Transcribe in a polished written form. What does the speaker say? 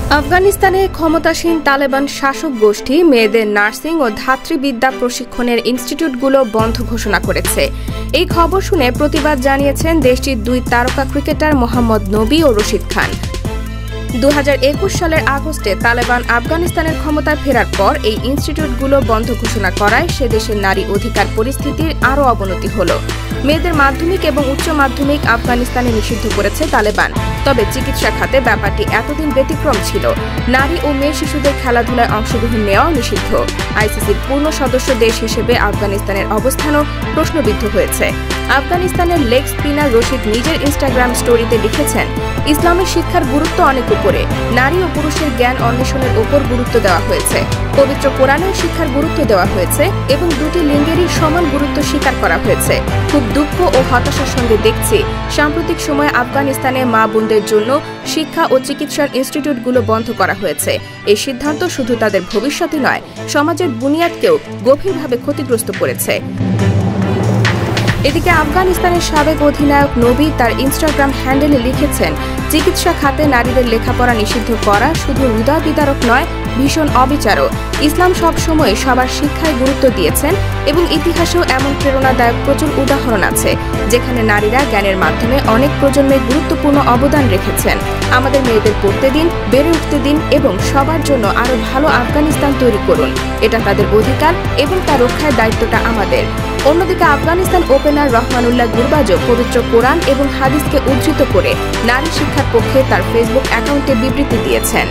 আফগানিস্তানে ক্ষমতাসীন তালেবান শাসক গোষ্ঠী মেয়েদের নার্সিং ও ধাত্রীবিদ্যা প্রশিক্ষণের ইনস্টিটিউটগুলো বন্ধ ঘোষণা করেছে। এই খবর শুনে প্রতিবাদ জানিয়েছেন দেশটির দুই তারকা ক্রিকেটার মোহাম্মদ নবী ও রশিদ খান। 2021 সালের আগস্টে তালেবান আফগানিস্তানের ক্ষমতায় ফেরার পর এই ইনস্টিটিউটগুলো বন্ধ ঘোষণা করায় সে দেশের নারী অধিকার পরিস্থিতির আরও অবনতি হল। মেয়েদের মাধ্যমিক এবং উচ্চ মাধ্যমিক আফগানিস্তানে নিষিদ্ধ করেছে তালেবান। তবে চিকিৎসা খাতে ব্যাপারটি এতদিন ব্যতিক্রম ছিল। নারী ও মেয়ে শিশুদের খেলাধুলায় অংশগ্রহণ নেওয়াও নিষিদ্ধ। আইসিসির পূর্ণ সদস্য দেশ হিসেবে আফগানিস্তানের অবস্থানও প্রশ্নবিদ্ধ হয়েছে। আফগানিস্তানের লেগ স্পিনার রশিদ নিজের ইনস্টাগ্রাম স্টোরিতে লিখেছেন, ইসলামের শিক্ষার গুরুত্ব অনেক উপরে। নারী ও পুরুষের জ্ঞান অন্বেষণের উপর গুরুত্ব দেওয়া হয়েছে। পবিত্র কোরআনেও শিক্ষার গুরুত্ব দেওয়া হয়েছে এবং দুটি লিঙ্গেরই সমান গুরুত্ব স্বীকার করা হয়েছে। খুব দুঃখ ও হতাশার সঙ্গে দেখছি সাম্প্রতিক সময়ে আফগানিস্তানে মা বোনদের জন্য শিক্ষা ও চিকিৎসার ইনস্টিটিউটগুলো বন্ধ করা হয়েছে। এই সিদ্ধান্ত শুধু তাদের ভবিষ্যৎই নয়, সমাজের বুনিয়াদকেও গভীরভাবে ক্ষতিগ্রস্ত করেছে। এদিকে আফগানিস্তানের সাবেক অধিনায়ক নবী তার ইনস্টাগ্রাম হ্যান্ডেলে লিখেছেন, চিকিৎসা খাতে নারীদের লেখাপড়া নিষিদ্ধ করা শুধু হৃদয় বিদারক নয়, ভীষণ অবিচারও। ইসলাম সবসময় সবার শিক্ষায় গুরুত্ব দিয়েছেন এবং ইতিহাসেও এমন প্রেরণাদায়ক প্রচুর উদাহরণ আছে যেখানে নারীরা জ্ঞানের মাধ্যমে অনেক প্রজন্মের গুরুত্বপূর্ণ অবদান রেখেছেন। আমাদের মেয়েদের পড়তে দিন, বেড়ে উঠতে দিন এবং সবার জন্য আরও ভালো আফগানিস্তান তৈরি করুন। এটা তাদের অধিকার এবং তার রক্ষার দায়িত্বটা আমাদের। অন্যদিকে আফগানিস্তান ওপেনার রহমানুল্লাহ গুরবাজও পবিত্র কোরআন এবং হাদিসকে উদ্ধৃত করে নারী শিক্ষার পক্ষে তার ফেসবুক অ্যাকাউন্টে বিবৃতি দিয়েছেন।